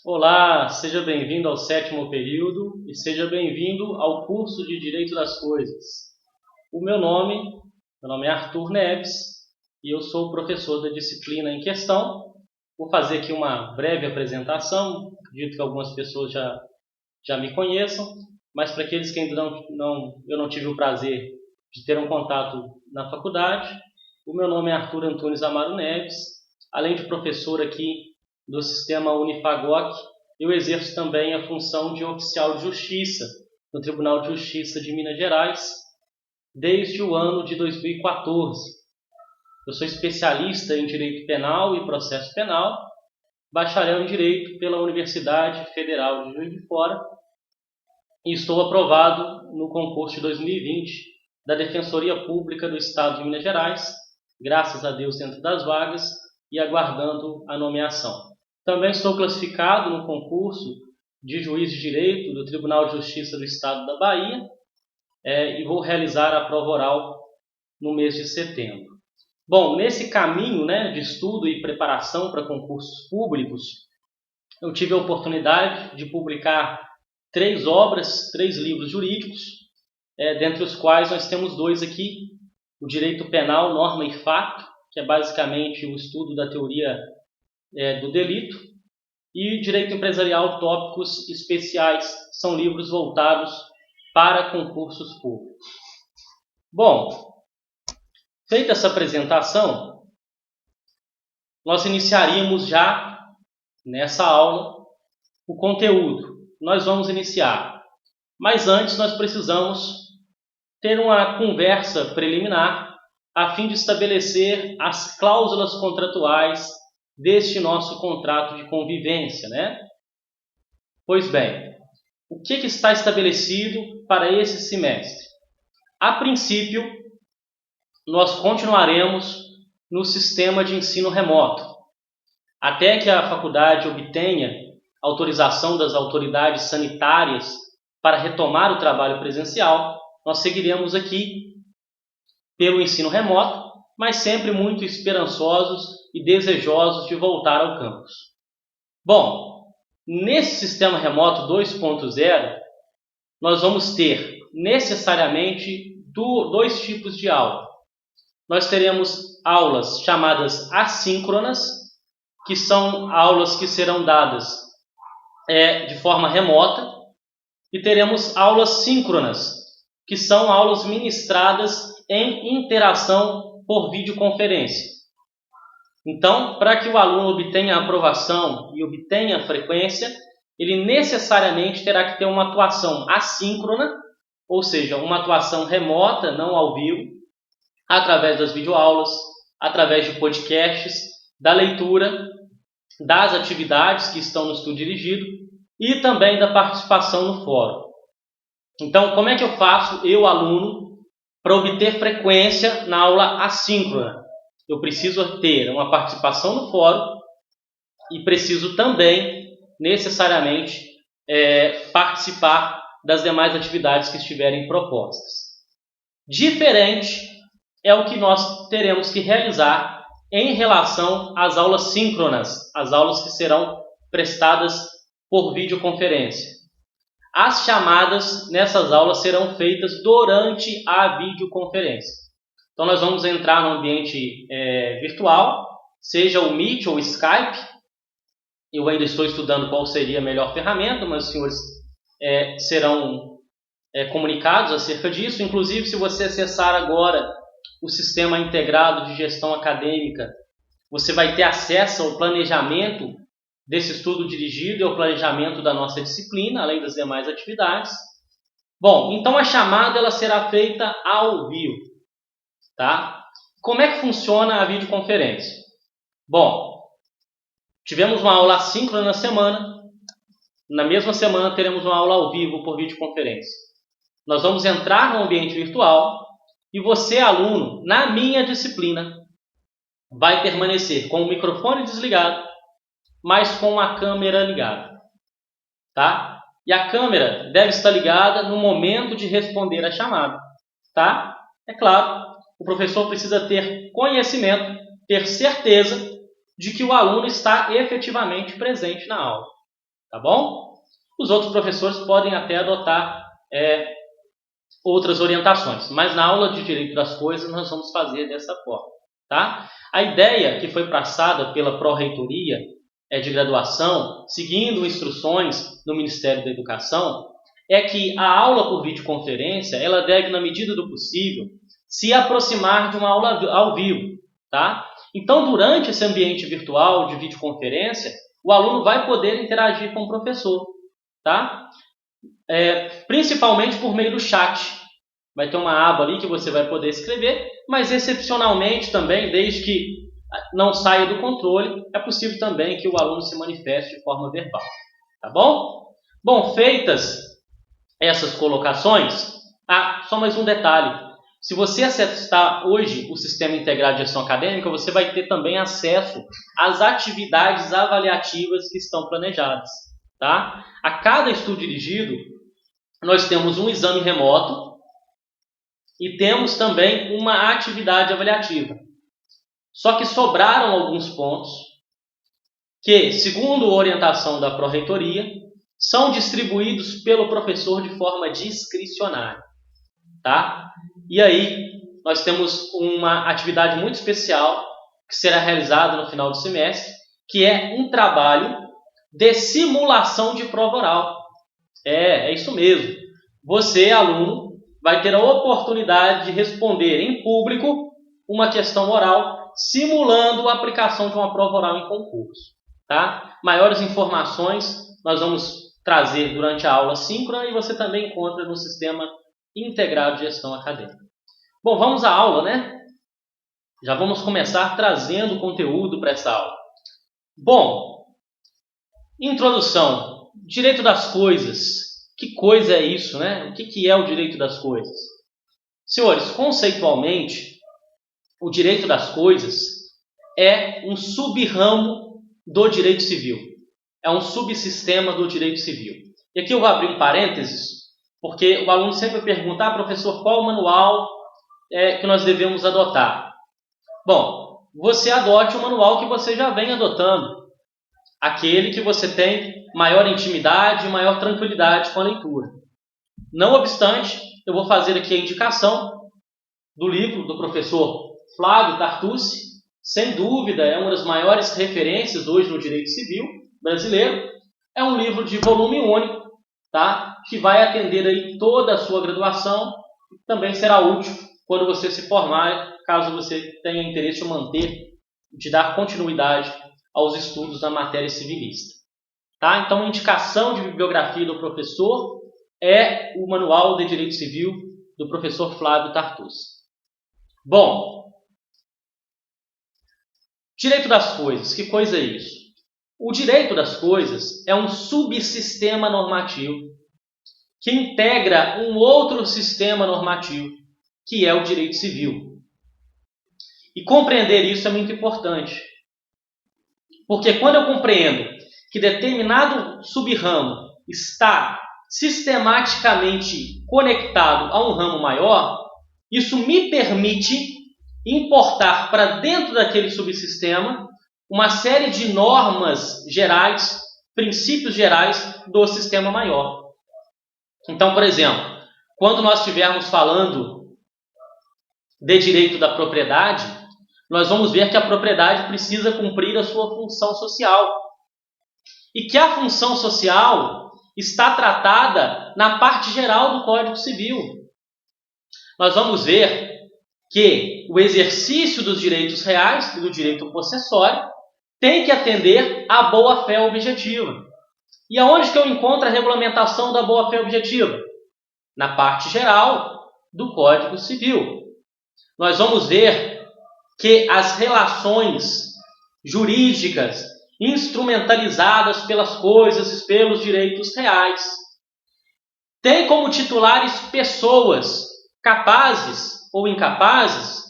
Olá, seja bem-vindo ao sétimo período e seja bem-vindo ao curso de Direito das Coisas. Meu nome é Arthur Neves e eu sou o professor da disciplina em questão. Vou fazer aqui uma breve apresentação, acredito que algumas pessoas já me conheçam, mas para aqueles que ainda eu não tive o prazer de ter um contato na faculdade, o meu nome é Arthur Antunes Amaro Neves, além de professor aqui do sistema Unifagoc, eu exerço também a função de oficial de justiça no Tribunal de Justiça de Minas Gerais desde o ano de 2014. Eu sou especialista em Direito Penal e Processo Penal, bacharel em Direito pela Universidade Federal de Juiz de Fora e estou aprovado no concurso de 2020 da Defensoria Pública do Estado de Minas Gerais, graças a Deus dentro das vagas e aguardando a nomeação. Também sou classificado no concurso de juiz de direito do Tribunal de Justiça do Estado da Bahia e vou realizar a prova oral no mês de setembro. Bom, nesse caminho de estudo e preparação para concursos públicos, eu tive a oportunidade de publicar 3 obras, 3 livros jurídicos, dentre os quais nós temos 2 aqui, o Direito Penal, Norma e Fato, que é basicamente o estudo da teoria do delito, e Direito Empresarial, Tópicos Especiais, são livros voltados para concursos públicos. Bom, feita essa apresentação, nós iniciaríamos já nessa aula o conteúdo. Nós vamos iniciar, mas antes nós precisamos ter uma conversa preliminar a fim de estabelecer as cláusulas contratuais deste nosso contrato de convivência, Pois bem, o que está estabelecido para esse semestre? A princípio, nós continuaremos no sistema de ensino remoto, até que a faculdade obtenha autorização das autoridades sanitárias para retomar o trabalho presencial. Nós seguiremos aqui pelo ensino remoto, mas sempre muito esperançosos e desejosos de voltar ao campus. Bom, nesse sistema remoto 2.0, nós vamos ter necessariamente 2 tipos de aula. Nós teremos aulas chamadas assíncronas, que são aulas que serão dadas de forma remota, e teremos aulas síncronas, que são aulas ministradas em interação por videoconferência. Então, para que o aluno obtenha a aprovação e obtenha a frequência, ele necessariamente terá que ter uma atuação assíncrona, ou seja, uma atuação remota, não ao vivo, através das videoaulas, através de podcasts, da leitura, das atividades que estão no estudo dirigido e também da participação no fórum. Então, como é que eu faço, eu, aluno, para obter frequência na aula assíncrona? Eu preciso ter uma participação no fórum e preciso também, necessariamente, participar das demais atividades que estiverem propostas. Diferente é o que nós teremos que realizar em relação às aulas síncronas, as aulas que serão prestadas por videoconferência. As chamadas nessas aulas serão feitas durante a videoconferência. Então, nós vamos entrar no ambiente virtual, seja o Meet ou o Skype. Eu ainda estou estudando qual seria a melhor ferramenta, mas os senhores serão comunicados acerca disso. Inclusive, se você acessar agora o Sistema Integrado de Gestão Acadêmica, você vai ter acesso ao planejamento desse estudo dirigido e ao planejamento da nossa disciplina, além das demais atividades. Bom, então a chamada ela será feita ao vivo, tá? Como é que funciona a videoconferência? Bom, tivemos uma aula assíncrona na semana, na mesma semana teremos uma aula ao vivo por videoconferência. Nós vamos entrar no ambiente virtual e você, aluno, na minha disciplina, vai permanecer com o microfone desligado, mas com a câmera ligada, tá? E a câmera deve estar ligada no momento de responder a chamada, tá? É claro, o professor precisa ter conhecimento, ter certeza de que o aluno está efetivamente presente na aula. tá bom? Os outros professores podem até adotar outras orientações, mas na aula de Direito das Coisas nós vamos fazer dessa forma, tá? A ideia que foi passada pela Pró-Reitoria de graduação, seguindo instruções no Ministério da Educação, é que a aula por videoconferência, ela deve, na medida do possível, se aproximar de uma aula ao vivo, tá? Então, durante esse ambiente virtual de videoconferência, o aluno vai poder interagir com o professor, tá? Principalmente por meio do chat. Vai ter uma aba ali que você vai poder escrever, mas excepcionalmente também, desde que não saia do controle, é possível também que o aluno se manifeste de forma verbal, tá bom? Bom, feitas essas colocações, só mais um detalhe. Se você acessar hoje o Sistema Integrado de Gestão Acadêmica, você vai ter também acesso às atividades avaliativas que estão planejadas, tá? A cada estudo dirigido, nós temos um exame remoto e temos também uma atividade avaliativa. Só que sobraram alguns pontos que, segundo a orientação da Pró-Reitoria, são distribuídos pelo professor de forma discricionária, tá? E aí, nós temos uma atividade muito especial que será realizada no final do semestre, que é um trabalho de simulação de prova oral. É isso mesmo. Você, aluno, vai ter a oportunidade de responder em público uma questão oral, simulando a aplicação de uma prova oral em concurso, tá? Maiores informações nós vamos trazer durante a aula síncrona e você também encontra no Sistema Integrado de Gestão Acadêmica. Bom, vamos à aula, né? Já vamos começar trazendo conteúdo para essa aula. Bom, introdução. Direito das coisas. Que coisa é isso, né? O que é o direito das coisas? Senhores, conceitualmente, o direito das coisas é um sub-ramo do direito civil. É um subsistema do direito civil. E aqui eu vou abrir um parênteses, porque o aluno sempre pergunta, professor, qual o manual que nós devemos adotar? Bom, você adote o manual que você já vem adotando. Aquele que você tem maior intimidade e maior tranquilidade com a leitura. Não obstante, eu vou fazer aqui a indicação do livro do professor Flávio Tartucci. Sem dúvida, é uma das maiores referências hoje no direito civil brasileiro. É um livro de volume único, tá? Que vai atender aí toda a sua graduação e também será útil quando você se formar, caso você tenha interesse em manter, de dar continuidade aos estudos da matéria civilista. Tá? Então, a indicação de bibliografia do professor é o Manual de Direito Civil do professor Flávio Tartucci. Bom, direito das coisas. Que coisa é isso? O direito das coisas é um subsistema normativo que integra um outro sistema normativo, que é o direito civil. E compreender isso é muito importante. Porque quando eu compreendo que determinado sub-ramo está sistematicamente conectado a um ramo maior, isso me permite importar para dentro daquele subsistema uma série de normas gerais, princípios gerais do sistema maior. Então, por exemplo, quando nós estivermos falando de direito da propriedade, nós vamos ver que a propriedade precisa cumprir a sua função social. E que a função social está tratada na parte geral do Código Civil. Nós vamos ver que o exercício dos direitos reais e do direito possessório tem que atender à boa-fé objetiva. E aonde que eu encontro a regulamentação da boa-fé objetiva? Na parte geral do Código Civil. Nós vamos ver que as relações jurídicas instrumentalizadas pelas coisas e pelos direitos reais têm como titulares pessoas capazes ou incapazes,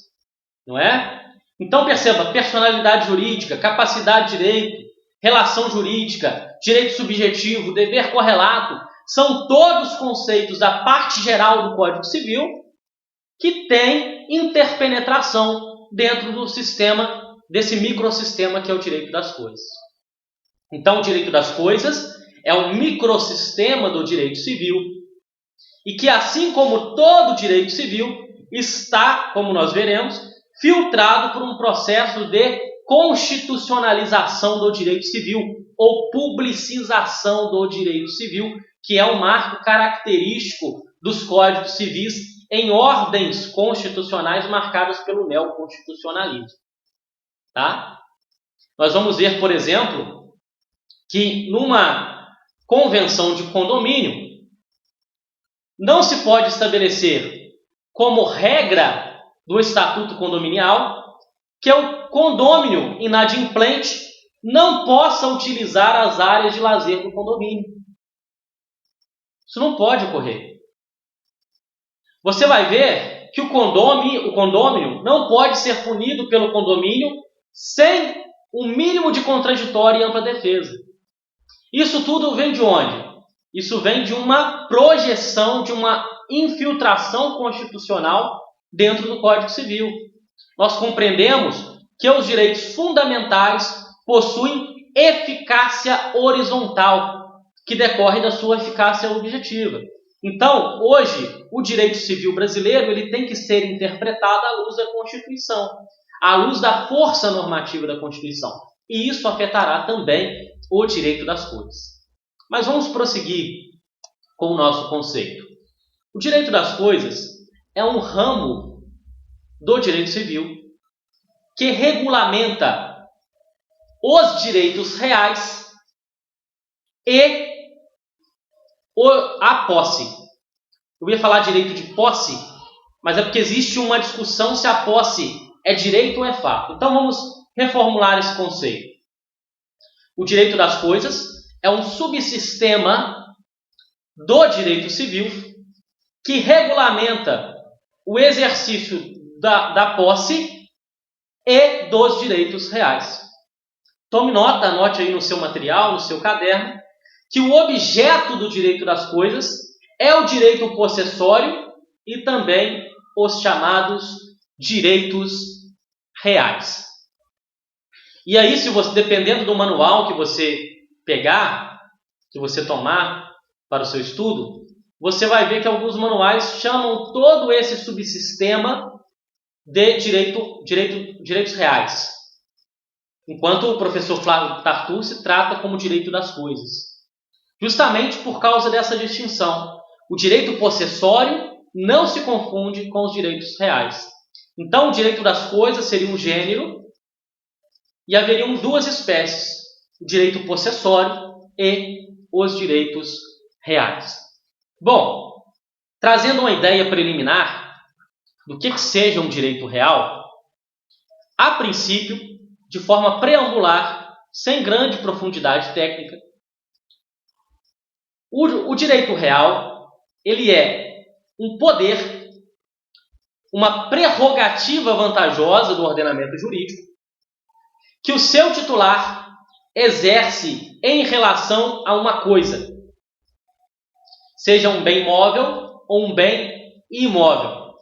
não é? Então perceba, personalidade jurídica, capacidade de direito, relação jurídica, direito subjetivo, dever correlato, são todos conceitos da parte geral do Código Civil que têm interpenetração dentro do sistema, desse microsistema que é o direito das coisas. Então, o direito das coisas é um microsistema do direito civil e que, assim como todo direito civil, está, como nós veremos, filtrado por um processo de constitucionalização do direito civil ou publicização do direito civil, que é um marco característico dos códigos civis em ordens constitucionais marcadas pelo neoconstitucionalismo. Tá? Nós vamos ver, por exemplo, que numa convenção de condomínio não se pode estabelecer como regra do estatuto condominial que o condômino inadimplente não possa utilizar as áreas de lazer do condomínio. Isso não pode ocorrer. Você vai ver que o condômino não pode ser punido pelo condomínio sem um mínimo de contraditório e ampla defesa. Isso tudo vem de onde? Isso vem de uma projeção, de uma infiltração constitucional dentro do Código Civil. Nós compreendemos que os direitos fundamentais possuem eficácia horizontal, que decorre da sua eficácia objetiva. Então, hoje, o direito civil brasileiro ele tem que ser interpretado à luz da Constituição, à luz da força normativa da Constituição. E isso afetará também o direito das coisas. Mas vamos prosseguir com o nosso conceito. O direito das coisas é um ramo do direito civil que regulamenta os direitos reais e a posse. Eu ia falar direito de posse, mas é porque existe uma discussão se a posse é direito ou é fato. Então vamos reformular esse conceito. O direito das coisas é um subsistema do direito civil que regulamenta o exercício da posse e dos direitos reais. Tome nota, anote aí no seu material, no seu caderno, que o objeto do direito das coisas é o direito possessório e também os chamados direitos reais. E aí, se você, dependendo do manual que você pegar, que você tomar para o seu estudo, você vai ver que alguns manuais chamam todo esse subsistema de direitos reais, enquanto o professor Flávio Tartucci trata como direito das coisas. Justamente por causa dessa distinção. O direito possessório não se confunde com os direitos reais. Então, o direito das coisas seria um gênero e haveriam duas espécies, o direito possessório e os direitos reais. Bom, trazendo uma ideia preliminar do que seja um direito real, a princípio, de forma preambular, sem grande profundidade técnica, o direito real ele é um poder, uma prerrogativa vantajosa do ordenamento jurídico que o seu titular exerce em relação a uma coisa, seja um bem móvel ou um bem imóvel.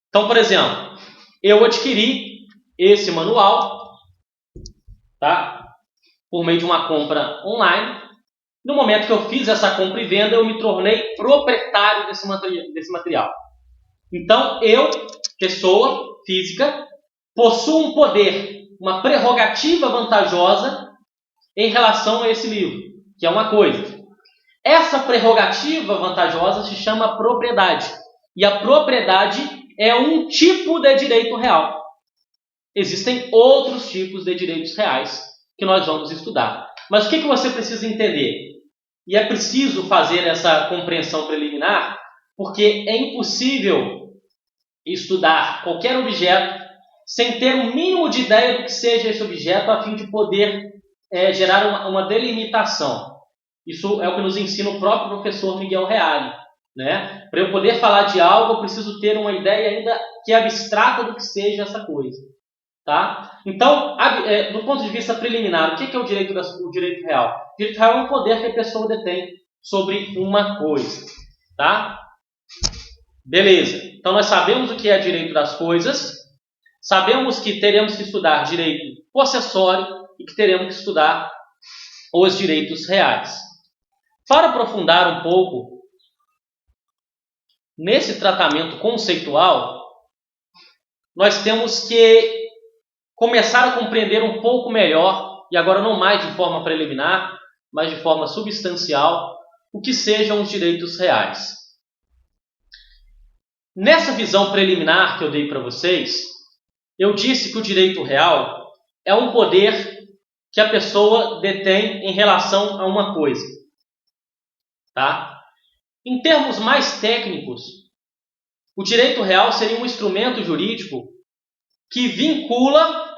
Então, por exemplo, eu adquiri esse manual, tá? Por meio de uma compra online. No momento que eu fiz essa compra e venda, eu me tornei proprietário desse material. Então, eu, pessoa física, possuo um poder, uma prerrogativa vantajosa em relação a esse livro, que é uma coisa. Essa prerrogativa vantajosa se chama propriedade. E a propriedade é um tipo de direito real. Existem outros tipos de direitos reais que nós vamos estudar. Mas o que você precisa entender? E é preciso fazer essa compreensão preliminar, porque é impossível estudar qualquer objeto sem ter um mínimo de ideia do que seja esse objeto, a fim de poder gerar uma delimitação. Isso é o que nos ensina o próprio professor Miguel Reale, né? Para eu poder falar de algo, eu preciso ter uma ideia ainda que é abstrata do que seja essa coisa. Tá? Então, do ponto de vista preliminar, o que é o direito real? O direito real é um poder que a pessoa detém sobre uma coisa. Tá? Beleza. Então, nós sabemos o que é direito das coisas, sabemos que teremos que estudar direito possessório e que teremos que estudar os direitos reais. Para aprofundar um pouco nesse tratamento conceitual, nós temos que começar a compreender um pouco melhor, e agora não mais de forma preliminar, mas de forma substancial, o que sejam os direitos reais. Nessa visão preliminar que eu dei para vocês, eu disse que o direito real é um poder que a pessoa detém em relação a uma coisa. Tá? Em termos mais técnicos, o direito real seria um instrumento jurídico que vincula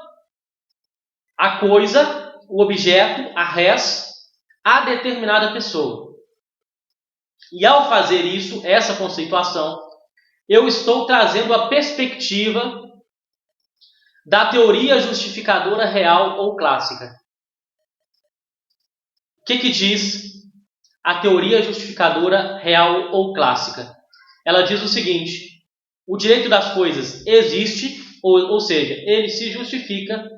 a coisa, o objeto, a res, a determinada pessoa. E ao fazer isso, essa conceituação, eu estou trazendo a perspectiva da teoria justificadora real ou clássica. O que diz a teoria justificadora real ou clássica? Ela diz o seguinte: o direito das coisas existe, ou seja, ele se justifica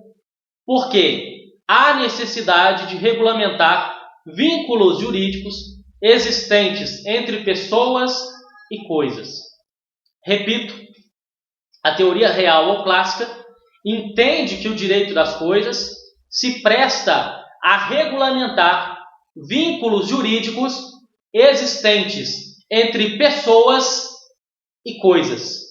porque há necessidade de regulamentar vínculos jurídicos existentes entre pessoas e coisas. Repito, a teoria real ou clássica entende que o direito das coisas se presta a regulamentar vínculos jurídicos existentes entre pessoas e coisas.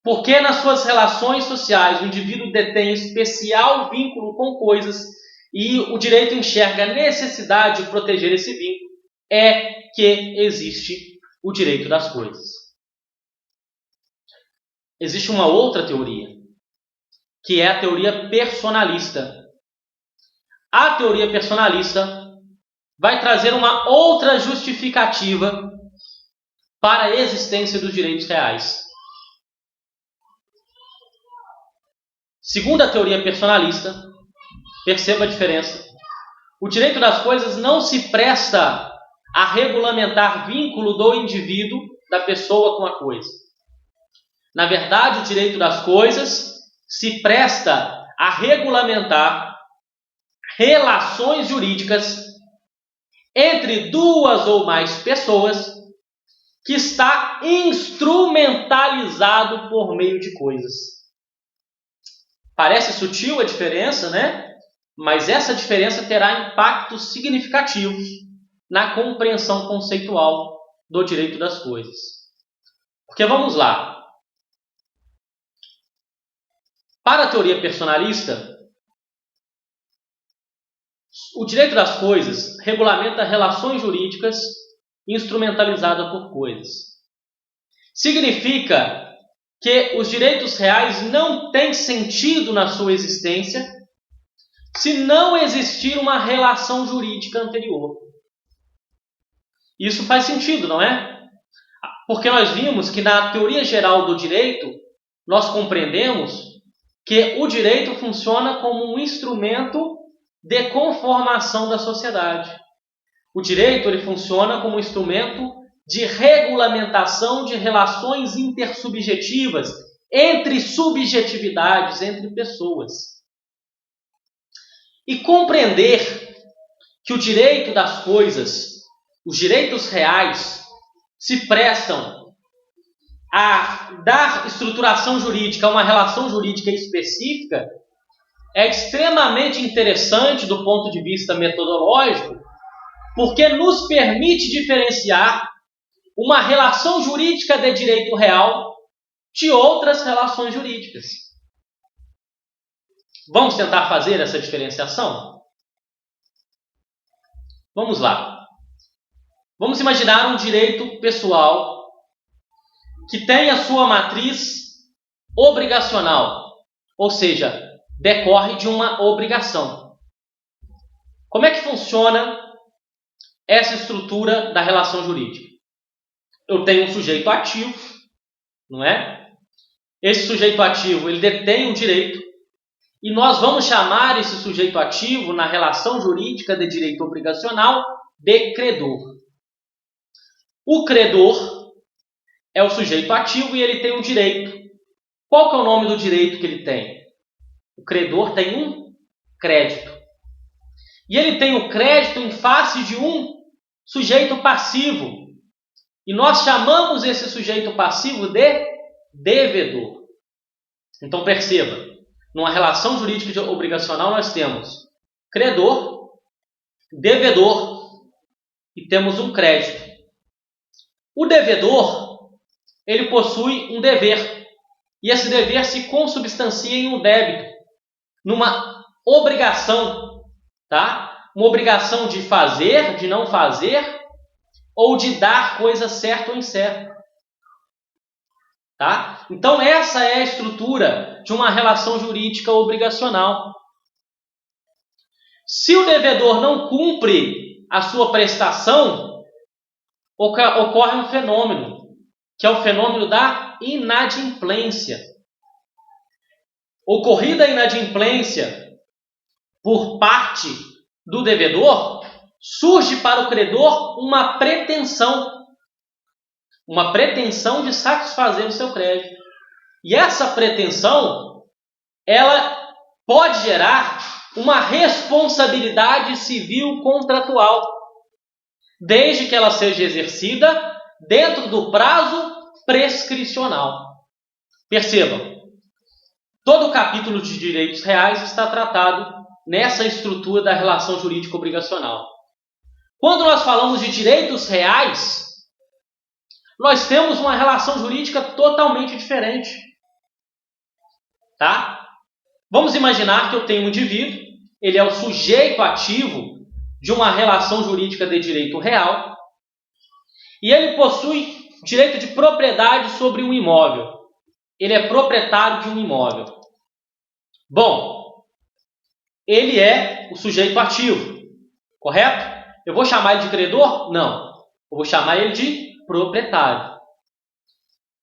Porque nas suas relações sociais o indivíduo detém especial vínculo com coisas e o direito enxerga a necessidade de proteger esse vínculo, é que existe o direito das coisas. Existe uma outra teoria, que é a teoria personalista. A teoria personalista vai trazer uma outra justificativa para a existência dos direitos reais. Segundo a teoria personalista, perceba a diferença, o direito das coisas não se presta a regulamentar vínculo do indivíduo, da pessoa com a coisa. Na verdade, o direito das coisas se presta a regulamentar relações jurídicas entre duas ou mais pessoas que está instrumentalizado por meio de coisas. Parece sutil a diferença, né? Mas essa diferença terá impactos significativos na compreensão conceitual do direito das coisas. Porque vamos lá. Para a teoria personalista, o direito das coisas regulamenta relações jurídicas instrumentalizadas por coisas. Significa que os direitos reais não têm sentido na sua existência se não existir uma relação jurídica anterior. Isso faz sentido, não é? Porque nós vimos que na teoria geral do direito, nós compreendemos que o direito funciona como um instrumento de conformação da sociedade. O direito ele funciona como um instrumento de regulamentação de relações intersubjetivas entre subjetividades, entre pessoas. E compreender que o direito das coisas, os direitos reais, se prestam a dar estruturação jurídica a uma relação jurídica específica é extremamente interessante do ponto de vista metodológico, porque nos permite diferenciar uma relação jurídica de direito real de outras relações jurídicas. Vamos tentar fazer essa diferenciação? Vamos lá. Vamos imaginar um direito pessoal que tem a sua matriz obrigacional, ou seja, decorre de uma obrigação. Como é que funciona essa estrutura da relação jurídica? Eu tenho um sujeito ativo, não é? Esse sujeito ativo, ele detém um direito, e nós vamos chamar esse sujeito ativo, na relação jurídica de direito obrigacional, de credor. O credor é o sujeito ativo e ele tem um direito. Qual que é o nome do direito que ele tem? O credor tem um crédito. e ele tem o crédito em face de um sujeito passivo. E nós chamamos esse sujeito passivo de devedor. Então perceba, numa relação jurídica obrigacional nós temos credor, devedor e temos um crédito. O devedor, ele possui um dever, e esse dever se consubstancia em um débito, numa obrigação, tá? Uma obrigação de fazer, de não fazer, ou de dar coisa certa ou incerta. Tá? Então essa é a estrutura de uma relação jurídica obrigacional. Se o devedor não cumpre a sua prestação, ocorre um fenômeno, que é o fenômeno da inadimplência. Ocorrida a inadimplência por parte do devedor, surge para o credor uma pretensão de satisfazer o seu crédito. E essa pretensão, ela pode gerar uma responsabilidade civil contratual, desde que ela seja exercida dentro do prazo prescricional. Percebam, todo o capítulo de direitos reais está tratado nessa estrutura da relação jurídica obrigacional. Quando nós falamos de direitos reais, nós temos uma relação jurídica totalmente diferente. Tá? Vamos imaginar que eu tenho um indivíduo, ele é o sujeito ativo de uma relação jurídica de direito real, e ele possui direito de propriedade sobre um imóvel. Ele é proprietário de um imóvel. Bom, ele é o sujeito ativo, correto? Eu vou chamar ele de credor? Não. Eu vou chamar ele de proprietário.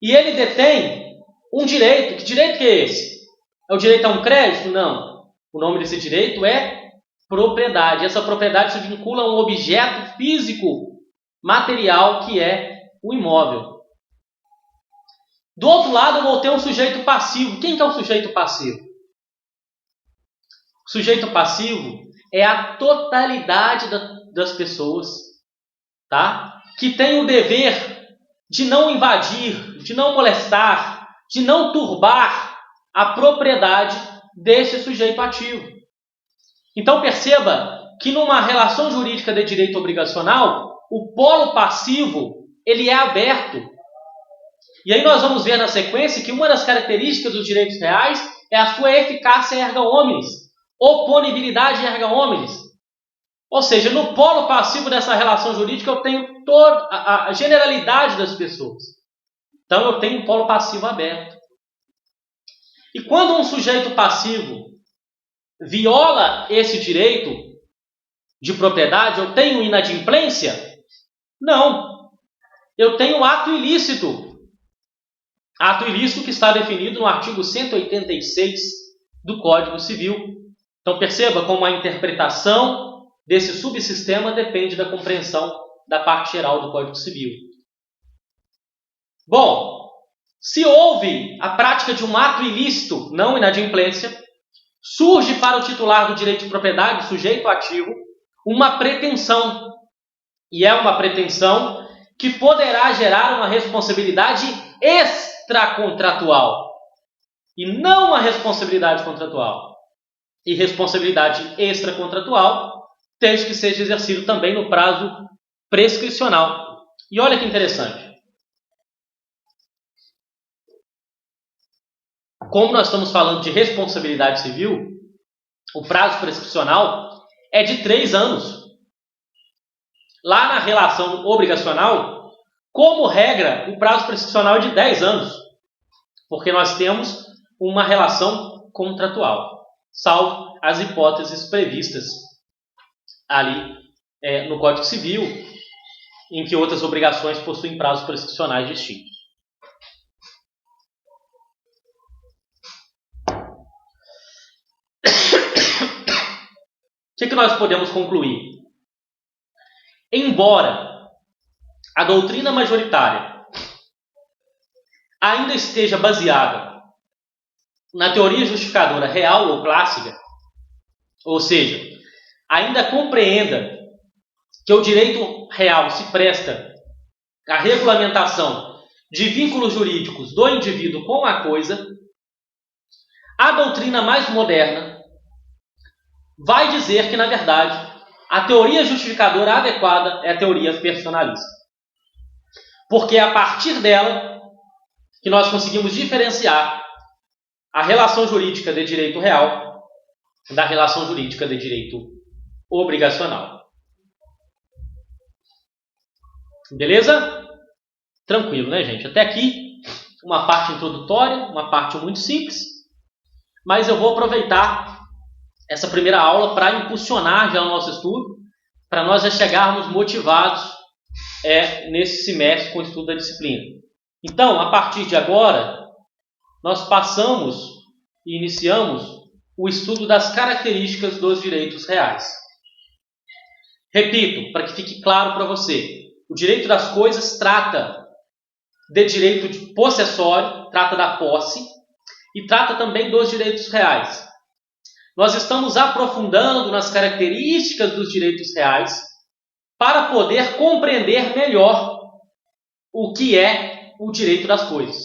E ele detém um direito. Que direito que é esse? É o direito a um crédito? Não. O nome desse direito é propriedade. Essa propriedade se vincula a um objeto físico, material, que é o imóvel. Do outro lado, eu vou ter um sujeito passivo. Quem que é o sujeito passivo? O sujeito passivo é a totalidade das pessoas, tá? Que tem o dever de não invadir, de não molestar, de não turbar a propriedade desse sujeito ativo. Então perceba que numa relação jurídica de direito obrigacional, o polo passivo ele é aberto. E aí nós vamos ver na sequência que uma das características dos direitos reais é a sua eficácia erga omnes, oponibilidade erga omnes. Ou seja, no polo passivo dessa relação jurídica eu tenho toda a generalidade das pessoas. Então eu tenho um polo passivo aberto. E quando um sujeito passivo viola esse direito de propriedade, eu tenho inadimplência? Não. Eu tenho ato ilícito. Ato ilícito que está definido no artigo 186 do Código Civil. Então perceba como a interpretação desse subsistema depende da compreensão da parte geral do Código Civil. Bom, se houve a prática de um ato ilícito, não inadimplência, surge para o titular do direito de propriedade, sujeito ativo, uma pretensão. E é uma pretensão que poderá gerar uma responsabilidade extracontratual e não uma responsabilidade contratual. E responsabilidade extracontratual desde que seja exercido também no prazo prescricional. E olha que interessante. Como nós estamos falando de responsabilidade civil, o prazo prescricional é de 3 anos. Lá na relação obrigacional, como regra, o prazo prescricional é de 10 anos, porque nós temos uma relação contratual, salvo as hipóteses previstas ali no Código Civil, em que outras obrigações possuem prazos prescricionais distintos. O que nós podemos concluir? Embora a doutrina majoritária ainda esteja baseada na teoria justificadora real ou clássica, ou seja, ainda compreenda que o direito real se presta à regulamentação de vínculos jurídicos do indivíduo com a coisa, a doutrina mais moderna vai dizer que, na verdade, a teoria justificadora adequada é a teoria personalista. Porque é a partir dela que nós conseguimos diferenciar a relação jurídica de direito real da relação jurídica de direito obrigacional. Beleza? Tranquilo, né, gente? Até aqui, uma parte introdutória, uma parte muito simples, mas eu vou aproveitar essa primeira aula para impulsionar já o nosso estudo, para nós já chegarmos motivados nesse semestre com o estudo da disciplina. Então, a partir de agora, nós passamos e iniciamos o estudo das características dos direitos reais. Repito, para que fique claro para você, o direito das coisas trata de direito possessório, trata da posse e trata também dos direitos reais. Nós estamos aprofundando nas características dos direitos reais para poder compreender melhor o que é o direito das coisas,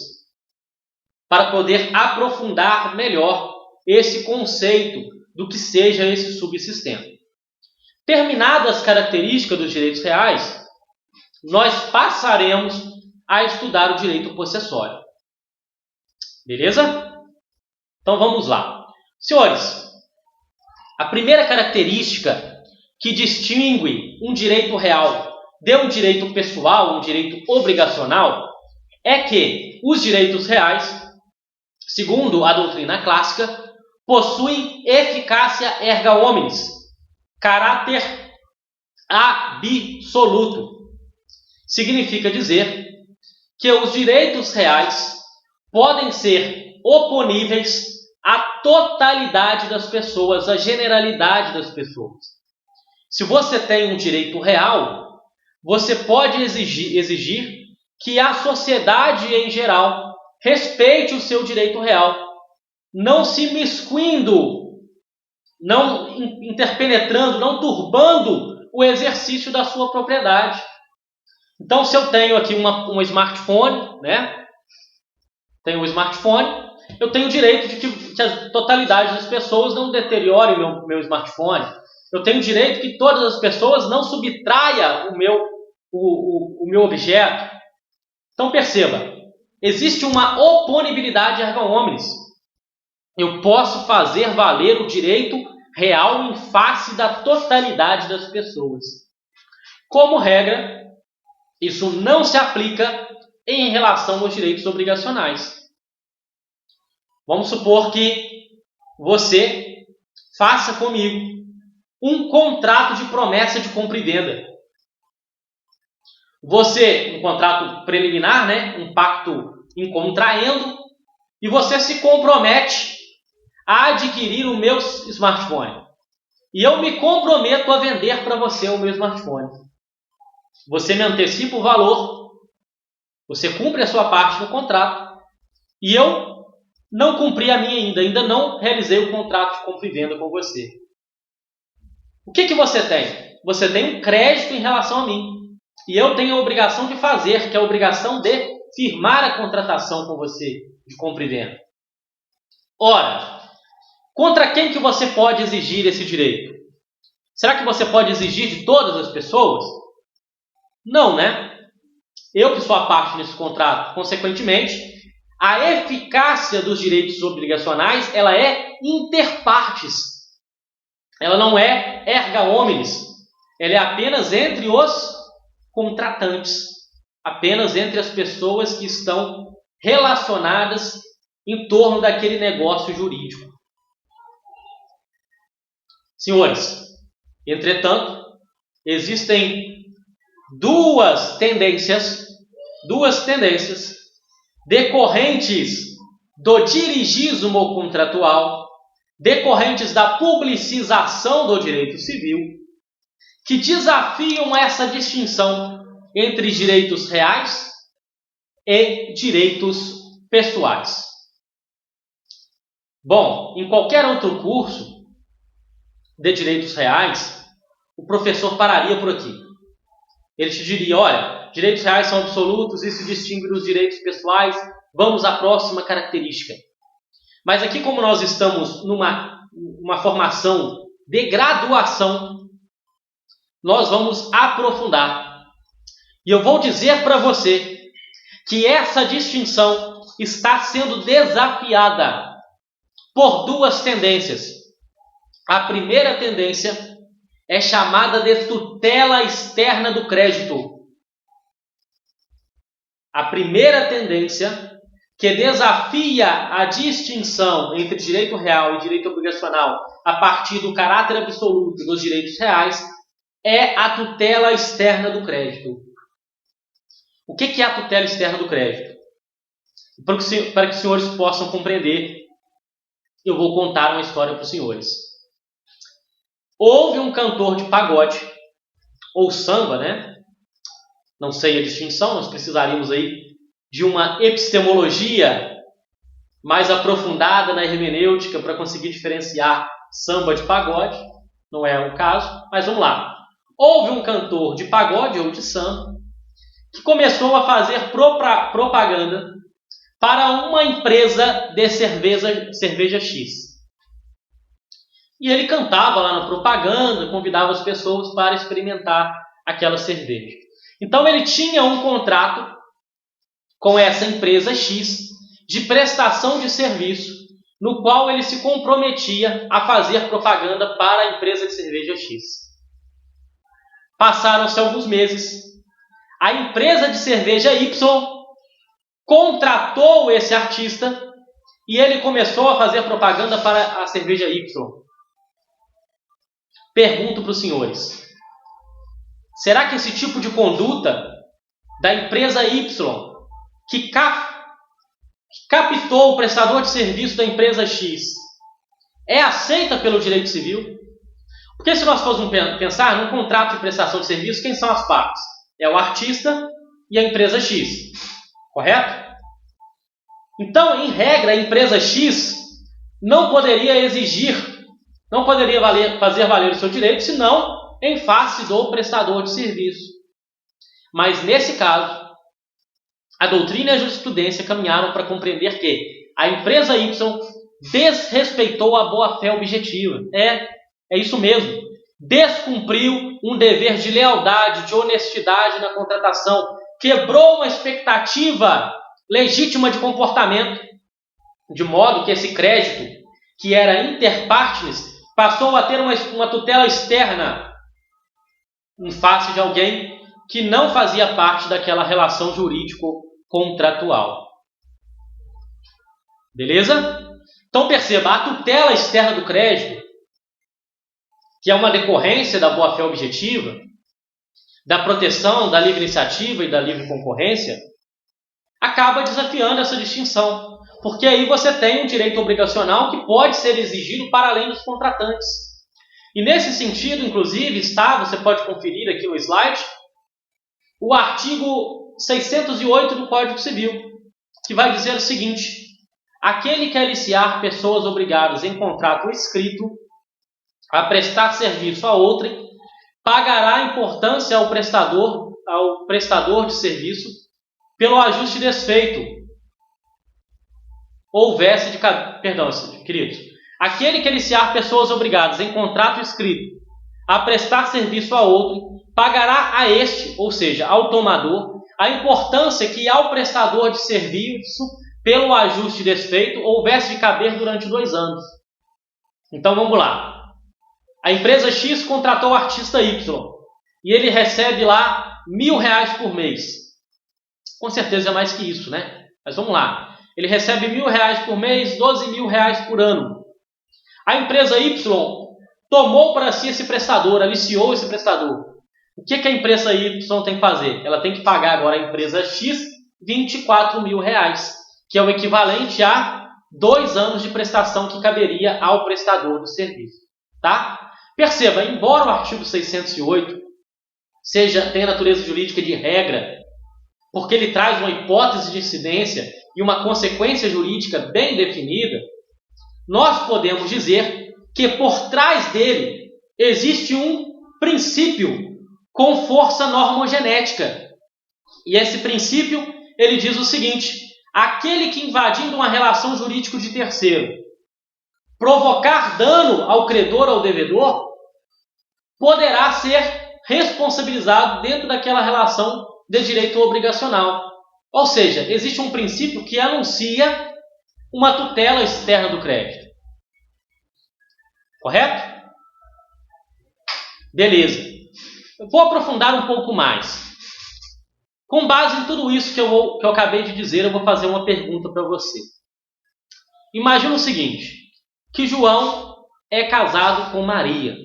para poder aprofundar melhor esse conceito do que seja esse subsistema. Terminadas as características dos direitos reais, nós passaremos a estudar o direito possessório. Beleza? Então vamos lá. Senhores, a primeira característica que distingue um direito real de um direito pessoal, um direito obrigacional, é que os direitos reais, segundo a doutrina clássica, possuem eficácia erga omnes, caráter absoluto. Significa dizer que os direitos reais podem ser oponíveis à totalidade das pessoas, à generalidade das pessoas. Se você tem um direito real, você pode exigir que a sociedade em geral respeite o seu direito real, não se miscuindo, não interpenetrando, não turbando o exercício da sua propriedade. Então, se eu tenho aqui um smartphone, né? Tenho um smartphone, eu tenho o direito de que a totalidade das pessoas não deteriore o meu smartphone. Eu tenho o direito que todas as pessoas não subtraiam o meu objeto. Então, perceba, existe uma oponibilidade erga omnes. Eu posso fazer valer o direito real em face da totalidade das pessoas. Como regra, isso não se aplica em relação aos direitos obrigacionais. Vamos supor que você faça comigo um contrato de promessa de compra e venda. Um contrato preliminar, né? Um pacto em contraendo, e você se compromete a adquirir o meu smartphone. E eu me comprometo a vender para você o meu smartphone. Você me antecipa o valor, você cumpre a sua parte no contrato, e eu não cumpri a minha ainda não realizei o contrato de compra e venda com você. O que você tem? Você tem um crédito em relação a mim, e eu tenho a obrigação de fazer, que é a obrigação de firmar a contratação com você de compra e venda. Ora, contra quem que você pode exigir esse direito? Será que você pode exigir de todas as pessoas? Não, né? Eu que sou a parte nesse contrato. Consequentemente, a eficácia dos direitos obrigacionais, ela é inter partes. Ela não é erga omnes. Ela é apenas entre os contratantes. Apenas entre as pessoas que estão relacionadas em torno daquele negócio jurídico. Senhores, entretanto, existem duas tendências decorrentes do dirigismo contratual, decorrentes da publicização do direito civil, que desafiam essa distinção entre direitos reais e direitos pessoais. Bom, em qualquer outro curso de direitos reais, o professor pararia por aqui. Ele te diria, olha, direitos reais são absolutos, isso distingue dos direitos pessoais, vamos à próxima característica. Mas aqui, como nós estamos numa formação de graduação, nós vamos aprofundar. E eu vou dizer para você que essa distinção está sendo desafiada por duas tendências. A primeira tendência é chamada de tutela externa do crédito. A primeira tendência que desafia a distinção entre direito real e direito obrigacional a partir do caráter absoluto dos direitos reais é a tutela externa do crédito. O que é a tutela externa do crédito? Para que os senhores possam compreender, eu vou contar uma história para os senhores. Houve um cantor de pagode, ou samba, né? Não sei a distinção, nós precisaríamos aí de uma epistemologia mais aprofundada na hermenêutica para conseguir diferenciar samba de pagode. Não é o caso, mas vamos lá. Houve um cantor de pagode ou de samba que começou a fazer propaganda para uma empresa de cerveja X. E ele cantava lá na propaganda, convidava as pessoas para experimentar aquela cerveja. Então ele tinha um contrato com essa empresa X de prestação de serviço, no qual ele se comprometia a fazer propaganda para a empresa de cerveja X. Passaram-se alguns meses. A empresa de cerveja Y contratou esse artista e ele começou a fazer propaganda para a cerveja Y. Pergunto para os senhores, será que esse tipo de conduta da empresa Y, que captou o prestador de serviço da empresa X, é aceita pelo direito civil? Porque se nós fôssemos pensar num contrato de prestação de serviço, quem são as partes? É o artista e a empresa X, correto? Então, em regra, a empresa X não poderia fazer valer o seu direito, senão em face do prestador de serviço. Mas, nesse caso, a doutrina e a jurisprudência caminharam para compreender que a empresa Y desrespeitou a boa-fé objetiva. É isso mesmo. Descumpriu um dever de lealdade, de honestidade na contratação. Quebrou uma expectativa legítima de comportamento, de modo que esse crédito, que era inter partes, passou a ter uma tutela externa em face de alguém que não fazia parte daquela relação jurídico-contratual. Beleza? Então perceba, a tutela externa do crédito, que é uma decorrência da boa-fé objetiva, da proteção da livre iniciativa e da livre concorrência, acaba desafiando essa distinção, porque aí você tem um direito obrigacional que pode ser exigido para além dos contratantes. E nesse sentido, inclusive, você pode conferir aqui no slide, o artigo 608 do Código Civil, que vai dizer o seguinte: aquele que aliciar pessoas obrigadas em contrato escrito a prestar serviço a outrem, pagará importância ao prestador de serviço pelo ajuste desfeito. Queridos. Aquele que aliciar pessoas obrigadas em contrato escrito a prestar serviço a outrem, pagará a este, ou seja, ao tomador, a importância que ao prestador de serviço, pelo ajuste desfeito, houvesse de caber durante 2 anos. Então vamos lá. A empresa X contratou o artista Y e ele recebe lá R$1.000 por mês. Com certeza é mais que isso, né? Mas vamos lá. Ele recebe R$1.000 por mês, R$12.000 por ano. A empresa Y tomou para si esse prestador, aliciou esse prestador. O que a empresa Y tem que fazer? Ela tem que pagar agora à empresa X R$24.000, que é o equivalente a 2 anos de prestação que caberia ao prestador do serviço. Tá? Perceba, embora o artigo 608 tenha natureza jurídica de regra, porque ele traz uma hipótese de incidência e uma consequência jurídica bem definida, nós podemos dizer que por trás dele existe um princípio com força normogenética. E esse princípio, ele diz o seguinte: aquele que invadindo uma relação jurídica de terceiro provocar dano ao credor ou ao devedor, poderá ser responsabilizado dentro daquela relação de direito obrigacional. Ou seja, existe um princípio que anuncia uma tutela externa do crédito. Correto? Beleza. Eu vou aprofundar um pouco mais. Com base em tudo isso que eu acabei de dizer, eu vou fazer uma pergunta para você. Imagina o seguinte, que João é casado com Maria.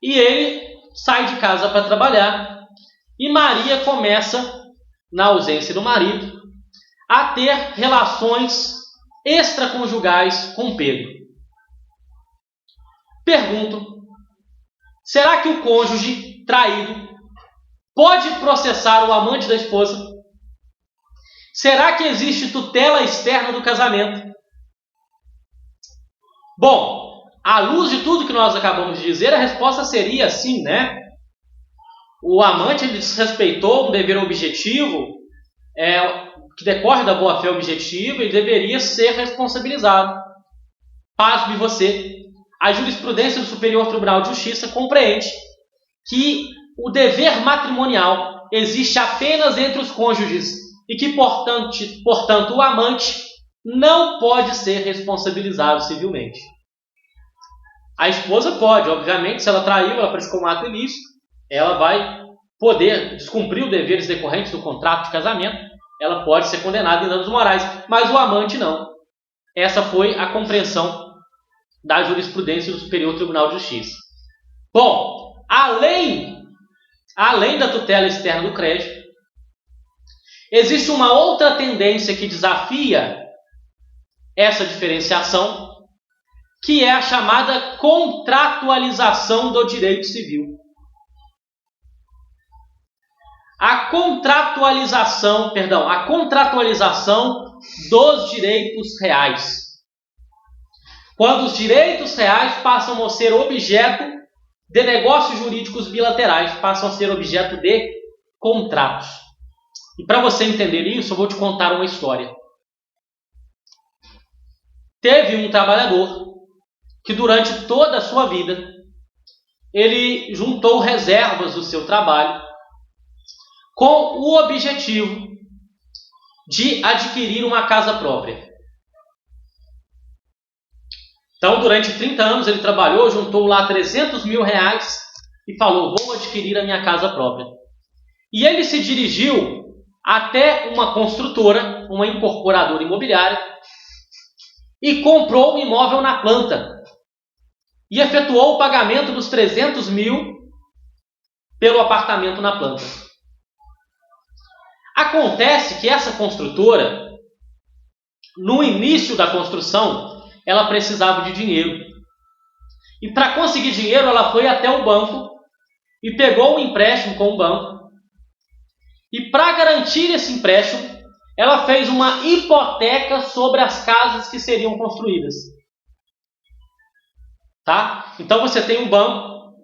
E ele sai de casa para trabalhar. E Maria começa, na ausência do marido, a ter relações extraconjugais com Pedro. Pergunto, será que o cônjuge traído pode processar o amante da esposa? Será que existe tutela externa do casamento? Bom, à luz de tudo que nós acabamos de dizer, a resposta seria sim, né? O amante ele desrespeitou um dever objetivo, que decorre da boa-fé objetiva, ele deveria ser responsabilizado. Pasme você. A jurisprudência do Superior Tribunal de Justiça compreende que o dever matrimonial existe apenas entre os cônjuges e que, portanto, o amante não pode ser responsabilizado civilmente. A esposa pode, obviamente, se ela traiu, ela praticou um ato ilícito, ela vai poder descumprir os deveres decorrentes do contrato de casamento, ela pode ser condenada em danos morais, mas o amante não. Essa foi a compreensão da jurisprudência do Superior Tribunal de Justiça. Bom, além da tutela externa do crédito, existe uma outra tendência que desafia essa diferenciação, que é a chamada contratualização do direito civil. A contratualização dos direitos reais. Quando os direitos reais passam a ser objeto de negócios jurídicos bilaterais, passam a ser objeto de contratos. E para você entender isso, eu vou te contar uma história. Teve um trabalhador que durante toda a sua vida, ele juntou reservas do seu trabalho com o objetivo de adquirir uma casa própria. Então, durante 30 anos ele trabalhou, juntou lá 300 mil reais e falou, vou adquirir a minha casa própria. E ele se dirigiu até uma construtora, uma incorporadora imobiliária, e comprou um imóvel na planta. E efetuou o pagamento dos 300 mil pelo apartamento na planta. Acontece que essa construtora, no início da construção, ela precisava de dinheiro. E para conseguir dinheiro, ela foi até o banco e pegou um empréstimo com o banco. E para garantir esse empréstimo, ela fez uma hipoteca sobre as casas que seriam construídas. Tá? Então você tem um banco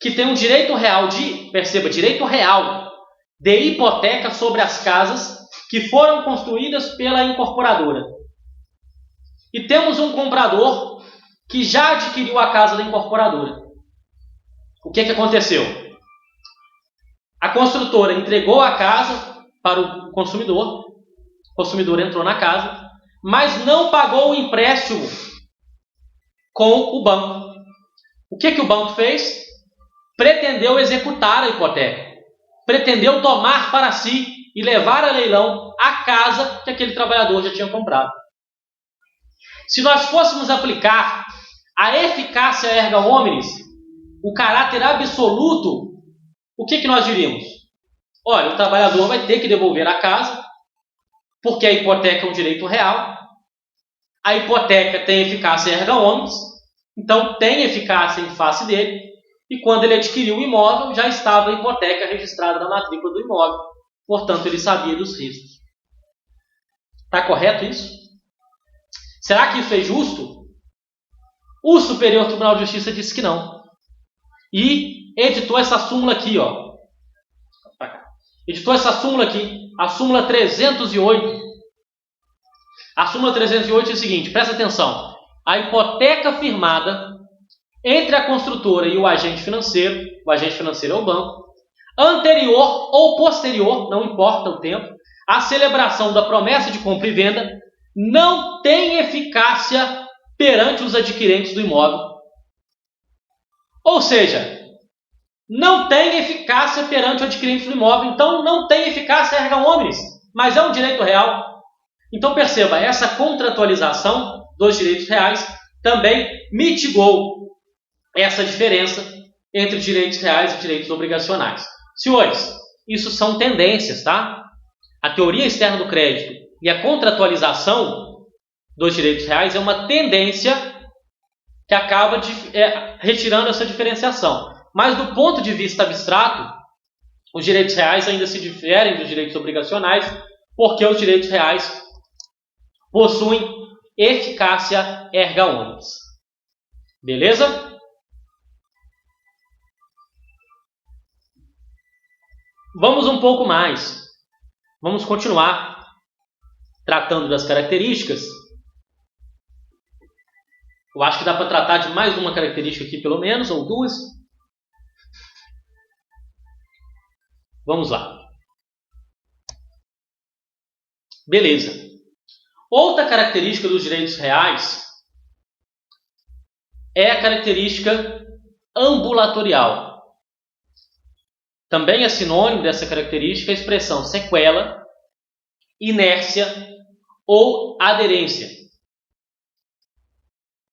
que tem um direito real direito real de hipoteca sobre as casas que foram construídas pela incorporadora. E temos um comprador que já adquiriu a casa da incorporadora. O que aconteceu? A construtora entregou a casa para o consumidor entrou na casa, mas não pagou o empréstimo com o banco. O que o banco fez? Pretendeu executar a hipoteca. Pretendeu tomar para si e levar a leilão a casa que aquele trabalhador já tinha comprado. Se nós fôssemos aplicar a eficácia erga omnes, o caráter absoluto, o que nós diríamos? Olha, o trabalhador vai ter que devolver a casa, porque a hipoteca é um direito real, a hipoteca tem eficácia erga omnes, então tem eficácia em face dele, e quando ele adquiriu o imóvel, já estava a hipoteca registrada na matrícula do imóvel, portanto ele sabia dos riscos. Está correto isso? Será que isso é justo? O Superior Tribunal de Justiça disse que não. e editou essa súmula aqui, ó. Editou essa súmula aqui, a súmula 308. A súmula 308 é o seguinte, presta atenção. A hipoteca firmada entre a construtora e o agente financeiro é o banco, anterior ou posterior, não importa o tempo, à celebração da promessa de compra e venda, não tem eficácia perante os adquirentes do imóvel. Ou seja, não tem eficácia perante o adquirente do imóvel, então não tem eficácia erga omnes, mas é um direito real. Então perceba, essa contratualização dos direitos reais também mitigou essa diferença entre direitos reais e direitos obrigacionais. Senhores, isso são tendências, tá? A teoria externa do crédito e a contratualização dos direitos reais é uma tendência que acaba retirando essa diferenciação. Mas do ponto de vista abstrato, os direitos reais ainda se diferem dos direitos obrigacionais, porque os direitos reais possuem eficácia erga omnes. Beleza? Vamos um pouco mais. Vamos continuar tratando das características. Eu acho que dá para tratar de mais uma característica aqui, pelo menos, ou duas. Vamos lá. Beleza. Outra característica dos direitos reais é a característica ambulatorial. Também é sinônimo dessa característica a expressão sequela, inércia ou aderência.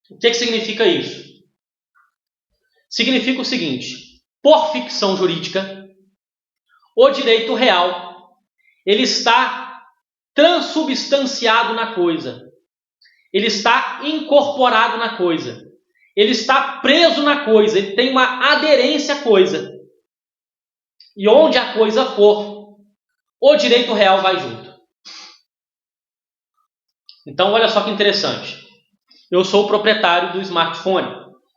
O que significa isso? Significa o seguinte: por ficção jurídica, o direito real ele está transubstanciado na coisa, ele está incorporado na coisa, ele está preso na coisa, ele tem uma aderência à coisa. E onde a coisa for, o direito real vai junto. Então, olha só que interessante. Eu sou o proprietário do smartphone,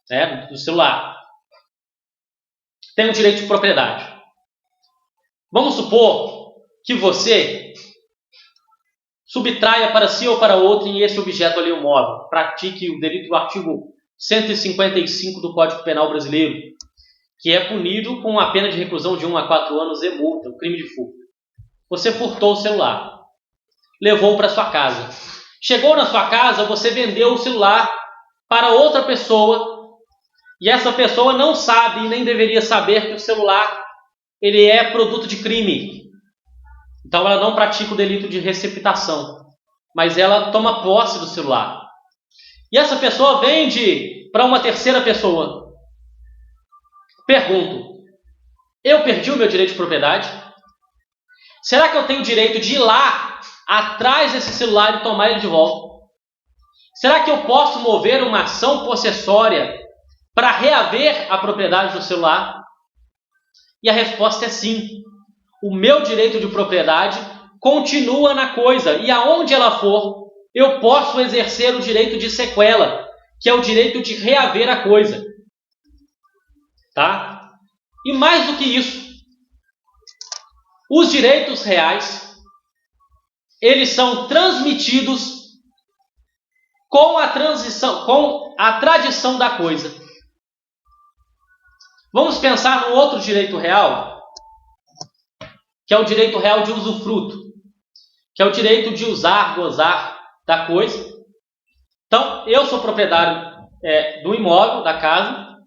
né, do celular. Tenho direito de propriedade. Vamos supor que você subtraia para si ou para outro em esse objeto ali, o móvel. Pratique o delito do artigo 155 do Código Penal Brasileiro, que é punido com a pena de reclusão de 1 a 4 anos e multa, o crime de furto. Você furtou o celular, levou para sua casa. Chegou na sua casa, você vendeu o celular para outra pessoa, e essa pessoa não sabe e nem deveria saber que o celular ele é produto de crime. Então ela não pratica o delito de receptação, mas ela toma posse do celular. E essa pessoa vende para uma terceira pessoa. Pergunto, eu perdi o meu direito de propriedade? Será que eu tenho o direito de ir lá atrás desse celular e tomar ele de volta? Será que eu posso mover uma ação possessória para reaver a propriedade do celular? E a resposta é sim. O meu direito de propriedade continua na coisa, e aonde ela for, eu posso exercer o direito de sequela, que é o direito de reaver a coisa. Tá? E mais do que isso, os direitos reais, eles são transmitidos com a tradição da coisa. Vamos pensar no outro direito real, que é o direito real de usufruto, que é o direito de usar, gozar da coisa. Então, eu sou proprietário do imóvel, da casa,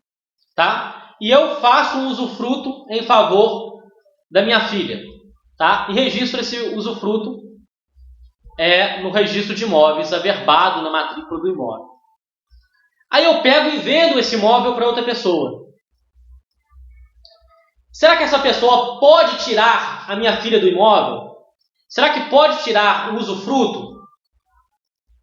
tá? E eu faço um usufruto em favor da minha filha, tá? E registro esse usufruto no registro de imóveis, averbado na matrícula do imóvel. Aí eu pego e vendo esse imóvel para outra pessoa. Será que essa pessoa pode tirar a minha filha do imóvel? Será que pode tirar o usufruto?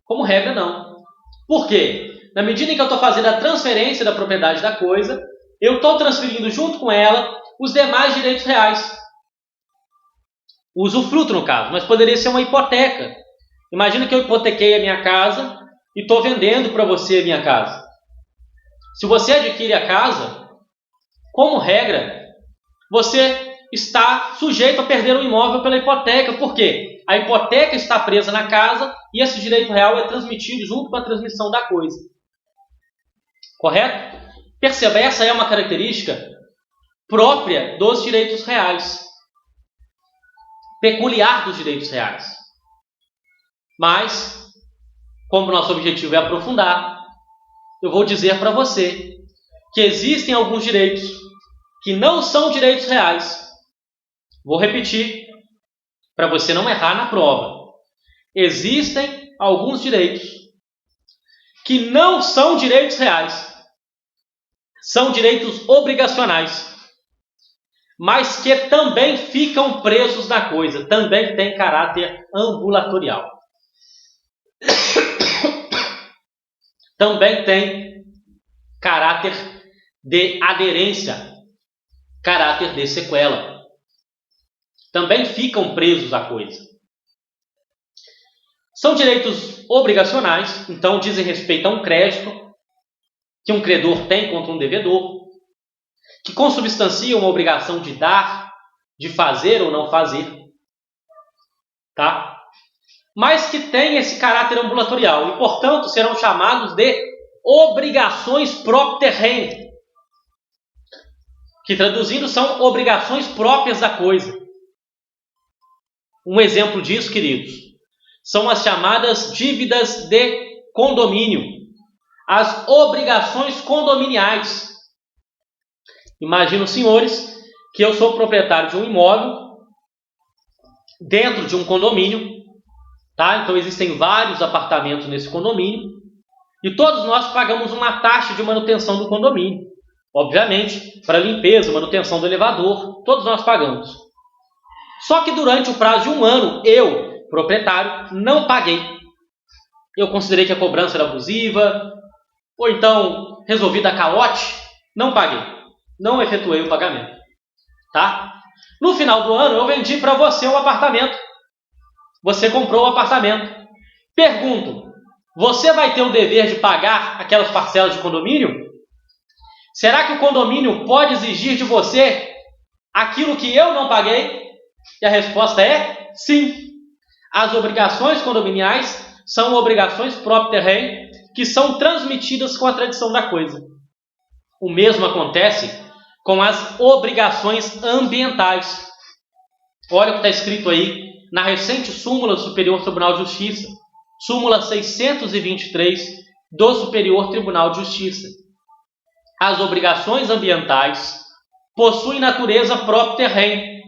Como regra, não. Por quê? Na medida em que eu estou fazendo a transferência da propriedade da coisa, eu estou transferindo junto com ela os demais direitos reais. O usufruto, no caso, mas poderia ser uma hipoteca. Imagina que eu hipotequei a minha casa e estou vendendo para você a minha casa. Se você adquire a casa, como regra, você está sujeito a perder o imóvel pela hipoteca. Por quê? A hipoteca está presa na casa e esse direito real é transmitido junto com a transmissão da coisa. Correto? Perceba, essa é uma característica própria dos direitos reais, peculiar dos direitos reais. Mas, como nosso objetivo é aprofundar, eu vou dizer para você que existem alguns direitos que não são direitos reais. Vou repetir, para você não errar na prova. Existem alguns direitos que não são direitos reais. São direitos obrigacionais, mas que também ficam presos na coisa, também tem caráter ambulatorial. Também tem caráter de aderência, caráter de sequela. Também ficam presos à coisa. São direitos obrigacionais, então dizem respeito a um crédito que um credor tem contra um devedor, que consubstanciam uma obrigação de dar, de fazer ou não fazer, tá? Mas que têm esse caráter ambulatorial e, portanto, serão chamados de obrigações propter rem, que traduzindo são obrigações próprias da coisa. Um exemplo disso, queridos, são as chamadas dívidas de condomínio, as obrigações condominiais. Imagino, senhores, que eu sou proprietário de um imóvel dentro de um condomínio, tá? Então existem vários apartamentos nesse condomínio e todos nós pagamos uma taxa de manutenção do condomínio. Obviamente, para limpeza, manutenção do elevador, todos nós pagamos. Só que durante o prazo de um ano, eu, proprietário, não paguei. Eu considerei que a cobrança era abusiva, ou então resolvi dar calote, não paguei. Não efetuei o pagamento. Tá? No final do ano, eu vendi para você um apartamento. Você comprou o apartamento. Pergunto, você vai ter o dever de pagar aquelas parcelas de condomínio? Será que o condomínio pode exigir de você aquilo que eu não paguei? E a resposta é sim. As obrigações condominiais são obrigações propter rem que são transmitidas com a tradição da coisa. O mesmo acontece com as obrigações ambientais. Olha o que está escrito aí na recente súmula do Superior Tribunal de Justiça, súmula 623 do Superior Tribunal de Justiça. As obrigações ambientais possuem natureza propter rem,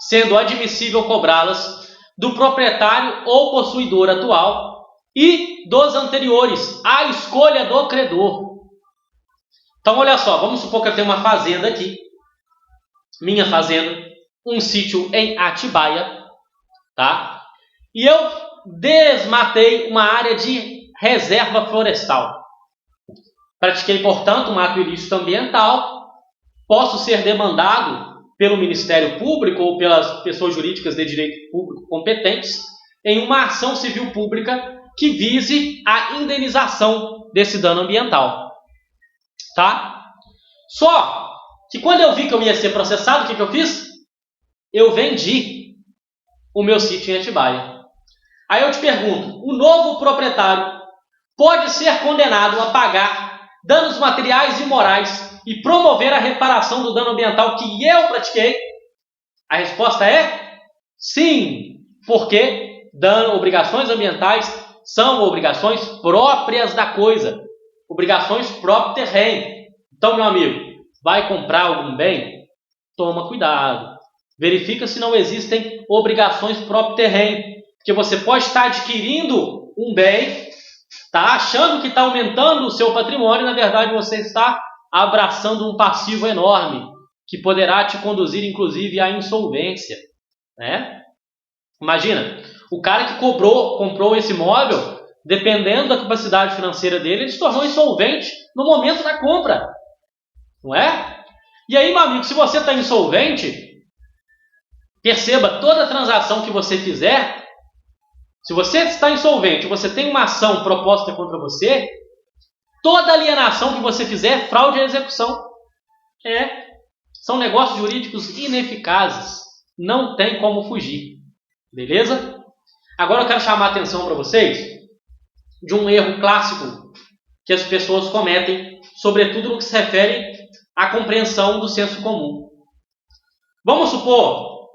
sendo admissível cobrá-las do proprietário ou possuidor atual e dos anteriores, à escolha do credor. Então, olha só, vamos supor que eu tenho uma fazenda aqui, minha fazenda, um sítio em Atibaia, tá? E eu desmatei uma área de reserva florestal. Pratiquei, portanto, um ato ilícito ambiental, posso ser demandado pelo Ministério Público ou pelas pessoas jurídicas de direito público competentes em uma ação civil pública que vise a indenização desse dano ambiental. Tá? Só que quando eu vi que eu ia ser processado, o que eu fiz? Eu vendi o meu sítio em Atibaia. Aí eu te pergunto, o novo proprietário pode ser condenado a pagar danos materiais e morais e promover a reparação do dano ambiental que eu pratiquei? A resposta é sim, porque obrigações ambientais são obrigações próprias da coisa. Obrigações propter rem. Então, meu amigo, vai comprar algum bem? Toma cuidado. Verifica se não existem obrigações propter rem. Porque você pode estar adquirindo um bem, tá achando que está aumentando o seu patrimônio, na verdade você está abraçando um passivo enorme, que poderá te conduzir, inclusive, à insolvência. Né? Imagina, o cara que comprou esse imóvel, dependendo da capacidade financeira dele, ele se tornou insolvente no momento da compra. Não é? E aí, meu amigo, se você está insolvente, perceba, toda transação que você fizer, se você está insolvente, você tem uma ação proposta contra você, toda alienação que você fizer é fraude à execução. São negócios jurídicos ineficazes. Não tem como fugir. Beleza? Agora eu quero chamar a atenção para vocês de um erro clássico que as pessoas cometem, sobretudo no que se refere à compreensão do senso comum. Vamos supor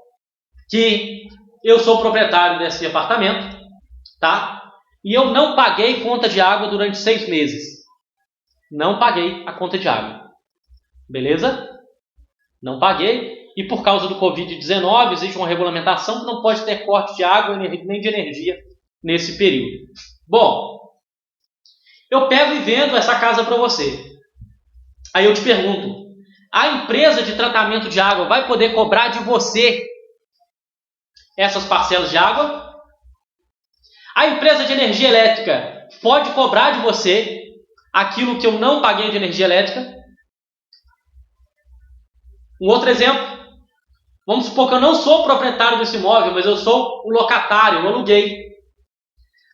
que eu sou proprietário desse apartamento, tá? E eu não paguei conta de água durante 6 meses. Não paguei a conta de água. Beleza? Não paguei. E por causa do Covid-19, existe uma regulamentação que não pode ter corte de água nem de energia nesse período. Bom, eu pego e vendo essa casa para você. Aí eu te pergunto, a empresa de tratamento de água vai poder cobrar de você essas parcelas de água? A empresa de energia elétrica pode cobrar de você aquilo que eu não paguei de energia elétrica? Um outro exemplo. Vamos supor que eu não sou o proprietário desse imóvel, mas eu sou o locatário, eu aluguei.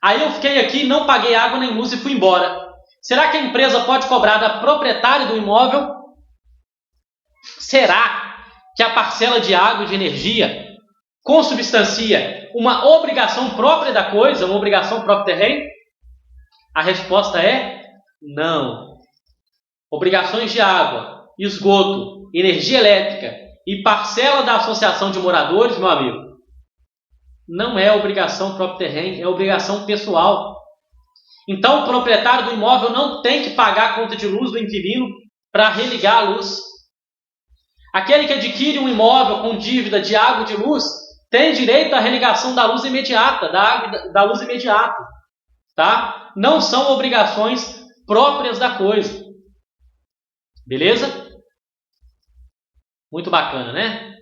Aí eu fiquei aqui, não paguei água nem luz e fui embora. Será que a empresa pode cobrar da proprietária do imóvel? Será que a parcela de água e de energia consubstancia uma obrigação própria da coisa, uma obrigação própria do terreno? A resposta é não. Obrigações de água, esgoto, energia elétrica e parcela da associação de moradores, meu amigo, não é obrigação próprio terreno, é obrigação pessoal. Então, o proprietário do imóvel não tem que pagar a conta de luz do inquilino para religar a luz. Aquele que adquire um imóvel com dívida de água e de luz tem direito à religação da luz imediata, da luz imediata, tá? Não são obrigações próprias da coisa. Beleza? Muito bacana, né?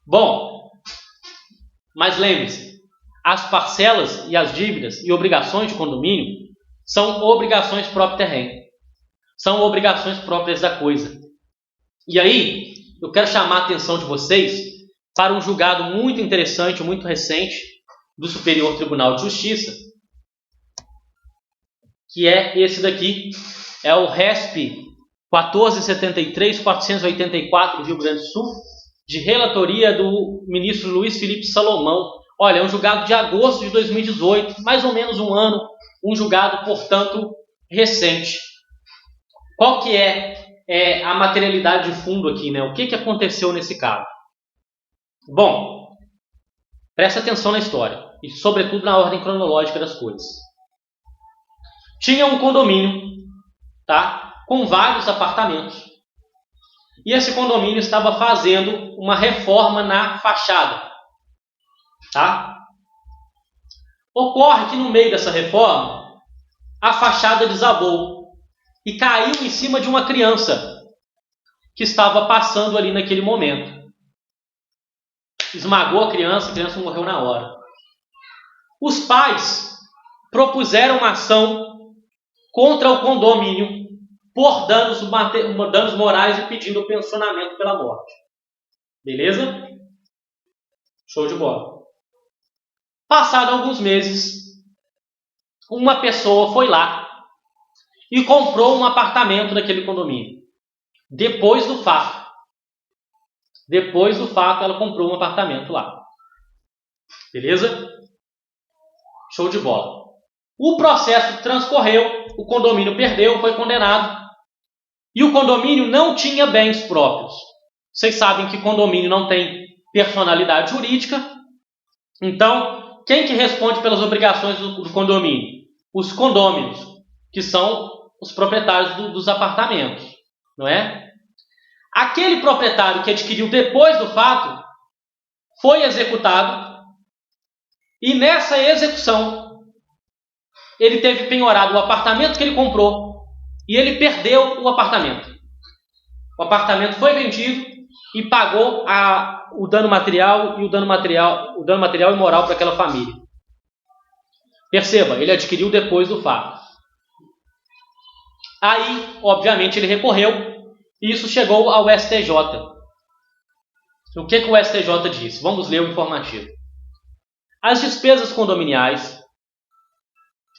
Bom, mas lembre-se, as parcelas e as dívidas e obrigações de condomínio são obrigações próprio terreno. São obrigações próprias da coisa. E aí, eu quero chamar a atenção de vocês para um julgado muito interessante, muito recente, do Superior Tribunal de Justiça, que é esse daqui, é o RESP 1473-484 do Rio Grande do Sul, de relatoria do ministro Luiz Felipe Salomão. Olha, é um julgado de agosto de 2018, mais ou menos um ano, um julgado, portanto, recente. Qual que é a materialidade de fundo aqui, né? O que aconteceu nesse caso? Bom, presta atenção na história, e sobretudo na ordem cronológica das coisas. Tinha um condomínio, tá? Com vários apartamentos. E esse condomínio estava fazendo uma reforma na fachada. Tá? Ocorre que no meio dessa reforma, a fachada desabou e caiu em cima de uma criança que estava passando ali naquele momento. Esmagou a criança morreu na hora. Os pais propuseram uma ação contra o condomínio por danos morais e pedindo pensionamento pela morte. Beleza? Show de bola. Passado alguns meses, uma pessoa foi lá e comprou um apartamento naquele condomínio. Depois do fato, ela comprou um apartamento lá. Beleza? Show de bola. O processo transcorreu, o condomínio perdeu, foi condenado. E o condomínio não tinha bens próprios. Vocês sabem que condomínio não tem personalidade jurídica. Então, quem que responde pelas obrigações do condomínio? Os condôminos, que são os proprietários dos apartamentos, não é? Aquele proprietário que adquiriu depois do fato foi executado e nessa execução ele teve penhorado o apartamento que ele comprou e ele perdeu o apartamento. O apartamento foi vendido e pagou o dano material e o dano material e moral para aquela família. Perceba, ele adquiriu depois do fato. Aí, obviamente, ele recorreu e isso chegou ao STJ. O que o STJ disse? Vamos ler o informativo. As despesas condominiais,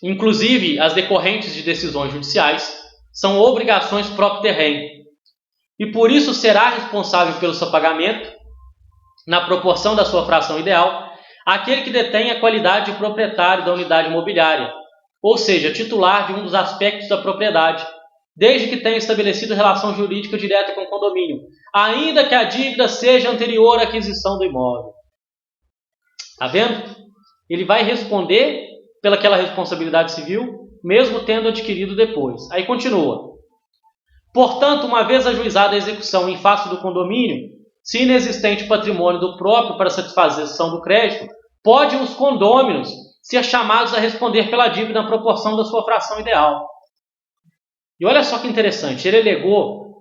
inclusive as decorrentes de decisões judiciais, são obrigações próprio terreno e por isso será responsável pelo seu pagamento, na proporção da sua fração ideal, aquele que detém a qualidade de proprietário da unidade imobiliária, ou seja, titular de um dos aspectos da propriedade, desde que tenha estabelecido relação jurídica direta com o condomínio, ainda que a dívida seja anterior à aquisição do imóvel. Está vendo? Ele vai responder pelaquela responsabilidade civil, mesmo tendo adquirido depois. Aí continua. Portanto, uma vez ajuizada a execução em face do condomínio, se inexistente patrimônio do próprio para satisfação do crédito, podem os condôminos ser chamados a responder pela dívida na proporção da sua fração ideal. E olha só que interessante, ele alegou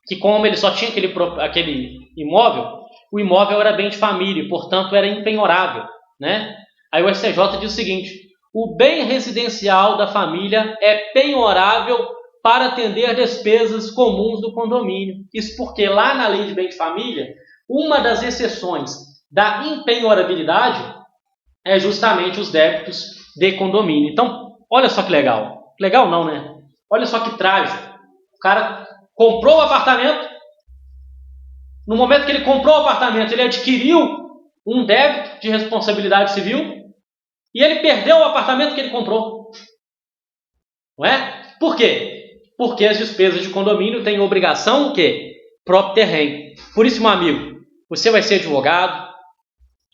que como ele só tinha aquele imóvel, o imóvel era bem de família e, portanto, era impenhorável, né? Aí o STJ diz o seguinte, o bem residencial da família é penhorável para atender despesas comuns do condomínio. Isso porque lá na lei de bem de família, uma das exceções da impenhorabilidade é justamente os débitos de condomínio. Então, olha só que legal. Legal não, né? Olha só que trágico. O cara comprou o apartamento. No momento que ele comprou o apartamento, ele adquiriu um débito de responsabilidade civil e ele perdeu o apartamento que ele comprou. Não é? Por quê? Porque as despesas de condomínio têm obrigação o quê? Próprio terreno. Por isso, meu amigo, você vai ser advogado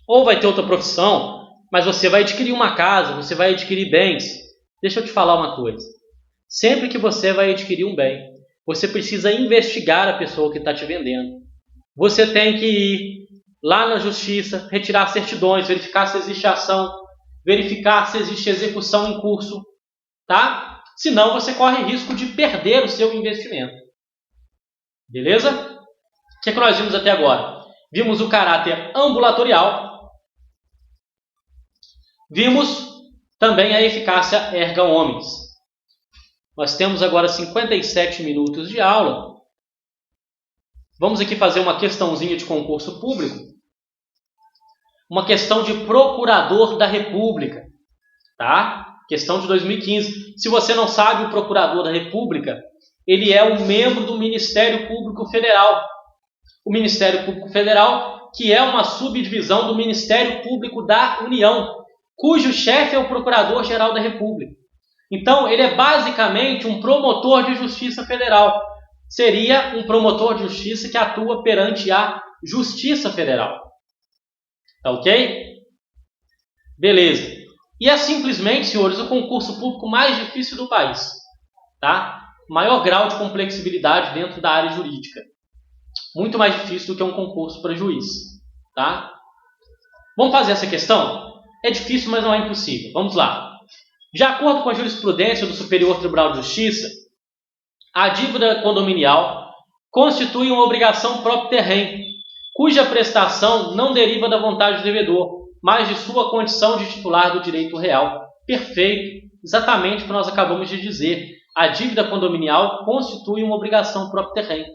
ou vai ter outra profissão, mas você vai adquirir uma casa, você vai adquirir bens. Deixa eu te falar uma coisa. Sempre que você vai adquirir um bem, você precisa investigar a pessoa que está te vendendo. Você tem que ir lá na justiça, retirar certidões, verificar se existe ação, verificar se existe execução em curso, tá? Senão você corre risco de perder o seu investimento. Beleza? O que é que nós vimos até agora? Vimos o caráter ambulatorial. Vimos também a eficácia erga omnes. Nós temos agora 57 minutos de aula. Vamos aqui fazer uma questãozinha de concurso público. Uma questão de procurador da República. Tá? Questão de 2015. Se você não sabe, o procurador da República, ele é um membro do Ministério Público Federal. O Ministério Público Federal, que é uma subdivisão do Ministério Público da União, cujo chefe é o Procurador-Geral da República. Então, ele é basicamente um promotor de justiça federal. Seria um promotor de justiça que atua perante a Justiça Federal. Tá ok? Beleza. E é simplesmente, senhores, o concurso público mais difícil do país. Tá? Maior grau de complexibilidade dentro da área jurídica. Muito mais difícil do que um concurso para juiz. Tá? Vamos fazer essa questão? É difícil, mas não é impossível. Vamos lá. De acordo com a jurisprudência do Superior Tribunal de Justiça, a dívida condominial constitui uma obrigação próprio terreno, cuja prestação não deriva da vontade do devedor, mas de sua condição de titular do direito real. Perfeito, exatamente o que nós acabamos de dizer. A dívida condominial constitui uma obrigação próprio terreno.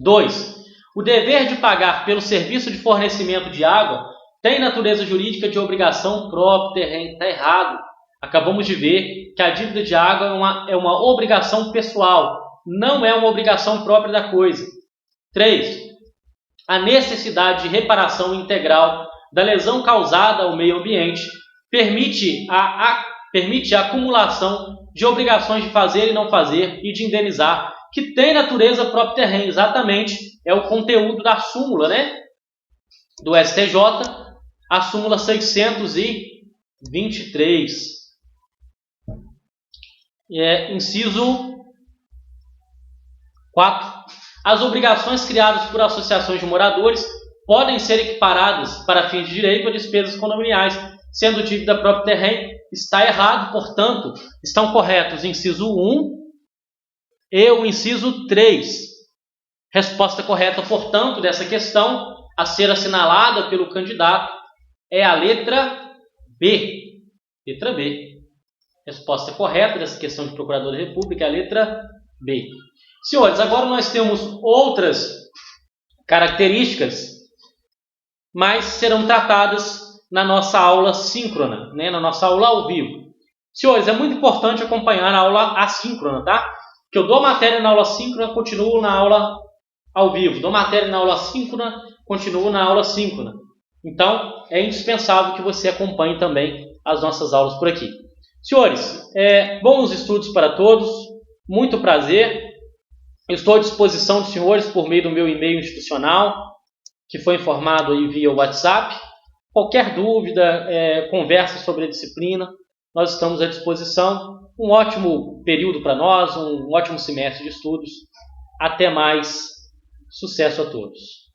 2. O dever de pagar pelo serviço de fornecimento de água tem natureza jurídica de obrigação próprio terreno. Está errado. Acabamos de ver que a dívida de água é uma obrigação pessoal, não é uma obrigação própria da coisa. 3. A necessidade de reparação integral da lesão causada ao meio ambiente permite a acumulação de obrigações de fazer e não fazer e de indenizar, que tem natureza próprio terreno. Exatamente, é o conteúdo da súmula, né? Do STJ, a súmula 623. Inciso 4. As obrigações criadas por associações de moradores podem ser equiparadas para fins de direito a despesas condominiais, sendo dívida próprio terreno. Está errado, portanto, estão corretos o inciso 1 e o inciso 3. Resposta correta, portanto, dessa questão a ser assinalada pelo candidato é a letra B. Letra B. Resposta correta dessa questão de Procurador da República é a letra B. Senhores, agora nós temos outras características, mas serão tratadas na nossa aula síncrona, né? Na nossa aula ao vivo. Senhores, é muito importante acompanhar a aula assíncrona, tá? Que eu dou matéria na aula síncrona, continuo na aula ao vivo. Dou matéria na aula assíncrona, continuo na aula síncrona. Então, é indispensável que você acompanhe também as nossas aulas por aqui. Senhores, bons estudos para todos, muito prazer. Eu estou à disposição dos senhores por meio do meu e-mail institucional, que foi informado aí via WhatsApp. Qualquer dúvida, conversa sobre a disciplina, nós estamos à disposição. Um ótimo período para nós, um ótimo semestre de estudos. Até mais. Sucesso a todos.